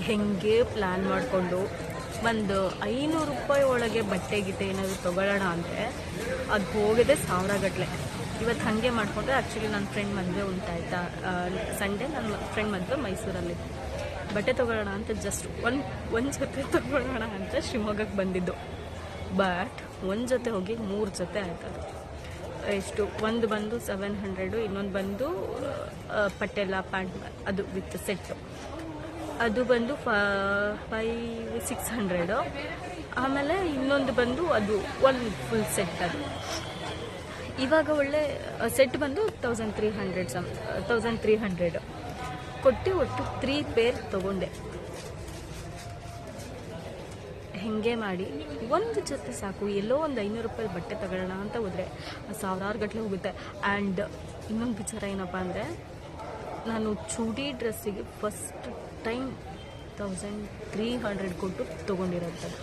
ಹೆಂಗೆ ಪ್ಲ್ಯಾನ್ ಮಾಡಿಕೊಂಡು ಒಂದು 500 ರೂಪಾಯಿ ಒಳಗೆ ಬಟ್ಟೆ ಗಿಟ್ಟೆ ಏನಾದರೂ ತೊಗೊಳ್ಳೋಣ ಅಂದರೆ ಅದು ಹೋಗಿದೆ 1000 ಗಟ್ಟಲೆ. ಇವತ್ತು ಹಾಗೆ ಮಾಡಿಕೊಂಡ್ರೆ ಆ್ಯಕ್ಚುಲಿ ನನ್ನ ಫ್ರೆಂಡ್ ಮದುವೆ ಉಂಟಾಯ್ತಾ, ಸಂಡೇ ನನ್ನ ಫ್ರೆಂಡ್ ಮದುವೆ ಮೈಸೂರಲ್ಲಿ. ಬಟ್ಟೆ ತೊಗೊಳ್ಳೋಣ ಅಂತ ಜಸ್ಟ್ ಒಂದು ಜೊತೆ ತೊಗೊಳ್ಳೋಣ ಅಂತ ಶಿವಮೊಗ್ಗಕ್ಕೆ ಬಂದಿದ್ದು. ಬಟ್ ಒಂದು ಜೊತೆ ಹೋಗಿ 3 ಜೊತೆ ಆಯ್ತದು. ಎಷ್ಟು, ಒಂದು ಬಂದು 700, ಇನ್ನೊಂದು ಬಂದು ಪಟೇಲ ಪ್ಯಾಂಟ್ ಅದು ವಿತ್ ಸೆಟ್ಟು, ಅದು ಬಂದು 500-600. ಆಮೇಲೆ ಇನ್ನೊಂದು ಬಂದು ಅದು ಒಂದು ಫುಲ್ ಸೆಟ್. ಅದು ಇವಾಗ ಒಳ್ಳೆ ಸೆಟ್ ಬಂದು 1300 ಕೊಟ್ಟು ಒಟ್ಟು 3 ಪೇರ್ ತೊಗೊಂಡೆ. ಹಿಂಗೆ ಮಾಡಿ ಒಂದು ಜೊತೆ ಸಾಕು, ಎಲ್ಲೋ ಒಂದು 500 ರೂಪಾಯಿ ಬಟ್ಟೆ ತಗೊಳ್ಳೋಣ ಅಂತ ಹೋದರೆ 1000 ಗಟ್ಟಲೆ ಹೋಗುತ್ತೆ. ಆ್ಯಂಡ್ ಇನ್ನೊಂದು ವಿಚಾರ ಏನಪ್ಪ ಅಂದರೆ, ನಾನು ಚೂಡಿ ಡ್ರೆಸ್ಸಿಗೆ ಫಸ್ಟ್ ಟೈಮ್ 1300 ಕೊಟ್ಟು ತೊಗೊಂಡಿರೋಂಥದ್ದು.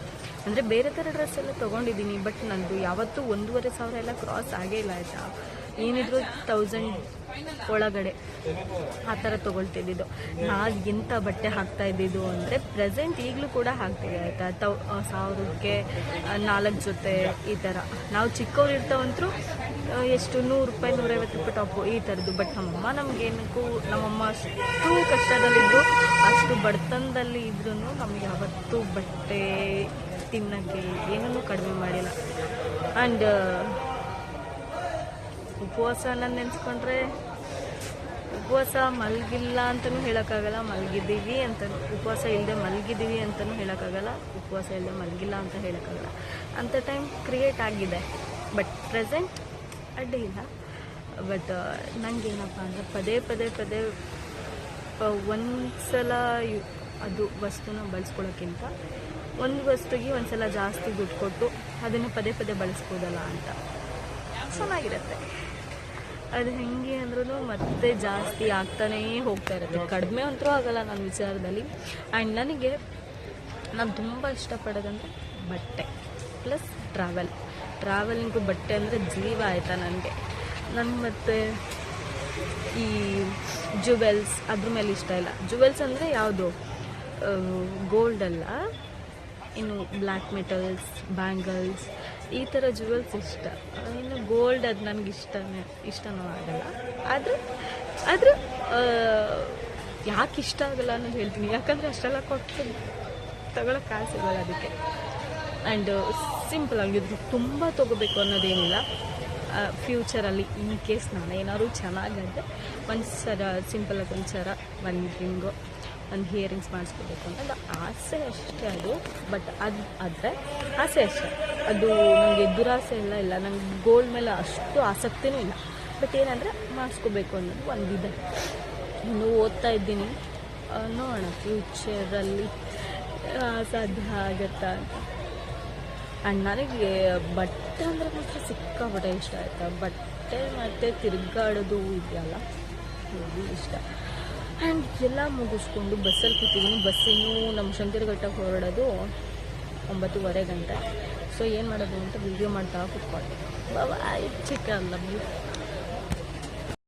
ಅಂದರೆ ಬೇರೆ ಥರ ಡ್ರೆಸ್ ಎಲ್ಲ ತೊಗೊಂಡಿದ್ದೀನಿ, ಬಟ್ ನಂದು ಯಾವತ್ತೂ 1500 ಎಲ್ಲ ಕ್ರಾಸ್ ಆಗೇ ಇಲ್ಲ ಆಯಿತಾ. ಏನಿದ್ರು 1000 ಒಳಗಡೆ ಆ ಥರ ತೊಗೊಳ್ತಿದ್ದಿದ್ದು. ನಾನು ಎಂಥ ಬಟ್ಟೆ ಹಾಕ್ತಾ ಇದ್ದಿದ್ದು ಅಂದರೆ, ಪ್ರೆಸೆಂಟ್ ಈಗಲೂ ಕೂಡ ಹಾಕ್ತೀವಿ ಆಯಿತಾ. 1000ಕ್ಕೆ 4 ಜೊತೆ ಈ ಥರ. ನಾವು ಚಿಕ್ಕವ್ರು ಇರ್ತಾವಂತರೂ ಎಷ್ಟು 100 ರೂಪಾಯಿ 150 ರೂಪಾಯಿ ಟಾಪು ಈ ಥರದ್ದು. ಬಟ್ ನಮ್ಮಮ್ಮ ನಮಗೇನಕ್ಕೂ, ನಮ್ಮಮ್ಮ ಅಷ್ಟು ಕಷ್ಟದಲ್ಲಿದ್ದರು, ಅಷ್ಟು ಬಡತನದಲ್ಲಿ ಇದ್ರೂ ನಮಗೆ ಯಾವತ್ತೂ ಬಟ್ಟೆ ತಿನ್ನೋಕ್ಕೆ ಏನನ್ನೂ ಕಡಿಮೆ ಮಾಡಿಲ್ಲ. ಆ್ಯಂಡ್ ಉಪವಾಸ ನಾನು ನೆನೆಸ್ಕೊಂಡ್ರೆ, ಉಪವಾಸ ಮಲಗಿಲ್ಲ ಅಂತಲೂ ಹೇಳೋಕ್ಕಾಗಲ್ಲ, ಮಲಗಿದ್ದೀವಿ ಅಂತ, ಉಪವಾಸ ಇಲ್ಲದೆ ಮಲಗಿದ್ದೀವಿ ಅಂತಲೂ ಹೇಳೋಕ್ಕಾಗಲ್ಲ, ಉಪವಾಸ ಇಲ್ಲದೆ ಮಲಗಿಲ್ಲ ಅಂತ ಹೇಳೋಕ್ಕಾಗಲ್ಲ. ಅಂಥ ಟೈಮ್ ಕ್ರಿಯೇಟ್ ಆಗಿದೆ. ಬಟ್ ಪ್ರೆಸೆಂಟ್ ಅಡ್ಡಿ ಇಲ್ಲ. ಬಟ್ ನನಗೇನಪ್ಪ ಅಂದರೆ, ಪದೇ ಒಂದು ಸಲ ಅದು ವಸ್ತುನ ಬಳಸ್ಕೊಳ್ಳೋಕ್ಕಿಂತ ಒಂದು ವಸ್ತುಗೆ ಒಂದು ಸಲ ಜಾಸ್ತಿ ದುಡ್ಡು ಕೊಟ್ಟು ಅದನ್ನು ಪದೇ ಬಳಸ್ಬೋದಲ್ಲ ಅಂತ ಚೆನ್ನಾಗಿರುತ್ತೆ. ಅದು ಹೆಂಗೆ ಅಂದ್ರೂ ಮತ್ತೆ ಜಾಸ್ತಿ ಆಗ್ತಾನೇ ಹೋಗ್ತಾ ಇರುತ್ತೆ, ಕಡಿಮೆ ಅಂತೂ ಆಗಲ್ಲ ನನ್ನ ವಿಚಾರದಲ್ಲಿ. ಆ್ಯಂಡ್ ನನಗೆ ನಾನು ತುಂಬ ಇಷ್ಟಪಡೋದಂದರೆ ಬಟ್ಟೆ ಪ್ಲಸ್ ಟ್ರಾವೆಲಿಂಗು. ಬಟ್ಟೆ ಅಂದರೆ ಜೀವ ಆಯಿತಾ ನನಗೆ. ಮತ್ತು ಈ ಜುವೆಲ್ಸ್ ಅದ್ರ ಮೇಲೆ ಇಷ್ಟ ಇಲ್ಲ. ಜುವೆಲ್ಸ್ ಅಂದರೆ ಯಾವುದು, ಗೋಲ್ಡ್ ಅಲ್ಲ, ಇನ್ನು ಬ್ಲ್ಯಾಕ್ ಮೆಟಲ್ಸ್, ಬ್ಯಾಂಗಲ್ಸ್, ಈ ಥರ ಜುವೆಲ್ಸ್ ಇಷ್ಟ. ಇನ್ನು ಗೋಲ್ಡ್ ಅದು ನನಗೆ ಇಷ್ಟನೂ ಆಗಲ್ಲ. ಆದರೆ ಯಾಕೆ ಇಷ್ಟ ಆಗಲ್ಲ ಅನ್ನೋದು ಹೇಳ್ತೀನಿ. ಯಾಕಂದರೆ ಅಷ್ಟೆಲ್ಲ ಕೊಟ್ಟು ತಗೊಳ್ಳೋಕೆ ಆಸೆ ಸಿಗಲ್ಲ ಅದಕ್ಕೆ. ಆ್ಯಂಡ್ ಸಿಂಪಲಾಗಿದ್ದು ತುಂಬ ತೊಗೋಬೇಕು ಅನ್ನೋದೇನಿಲ್ಲ. ಫ್ಯೂಚರಲ್ಲಿ ಇನ್ ಕೇಸ್ ನಾನು ಏನಾದ್ರು ಚೆನ್ನಾಗಂದರೆ ಒಂದು ಸರ ಸಿಂಪಲಾಗಿ ಒಂದು ಸರ, ಒಂದು ರಿಂಗು, ಒಂದು ಹಿಯರಿಂಗ್ಸ್ ಮಾಡಿಸ್ಕೋಬೇಕು ಅಂತ ಆಸೆ ಅಷ್ಟೇ ಅದು. ಬಟ್ ಆದರೆ ಆಸೆ ಅಷ್ಟೇ, ಅದು ನನಗೆ ದುರಾಸೆ ಇಲ್ಲ. ನನಗೆ ಗೋಲ್ಡ್ ಮೇಲೆ ಅಷ್ಟು ಆಸಕ್ತಿನೂ ಇಲ್ಲ. ಬಟ್ ಏನಂದರೆ ಮಾಡಿಸ್ಕೋಬೇಕು ಅನ್ನೋದು ಒಂದಿದೆ. ಇನ್ನು ಓದ್ತಾ ಇದ್ದೀನಿ, ನೋಡೋಣ ಫ್ಯೂಚರಲ್ಲಿ ಸಾಧ್ಯ ಆಗುತ್ತಾ ಅಂತ. ಆ್ಯಂಡ್ ನನಗೆ ಬಟ್ಟೆ ಅಂದರೆ ಮಾತ್ರ ಸಿಕ್ಕಾಪಟ್ಟೆ ಇಷ್ಟ ಆಯಿತಾ. ಬಟ್ಟೆ ಮತ್ತು ತಿರುಗಾಡೋದು ಇದೆಯಲ್ಲ, ಅದು ಇಷ್ಟ. ಆ್ಯಂಡ್ ಎಲ್ಲ ಮುಗಿಸ್ಕೊಂಡು ಬಸ್ಸಲ್ಲಿ ಕೂತಿದ್ದೀನಿ. ಬಸ್ಸಿನೂ ನಮ್ಮ ಶಂಕರಘಟ್ಟಕ್ಕೆ ಹೊರಡೋದು 9:30 ಗಂಟೆ. ಸೊ ಏನು ಮಾಡೋದು ಅಂತ ವೀಡಿಯೋ ಮಾಡ್ತಾ ಕೂತ್ಕೊಂಡೆ. ಬಾಬಾ ಚಿಕ್ಕ ಲವ್ ಯು.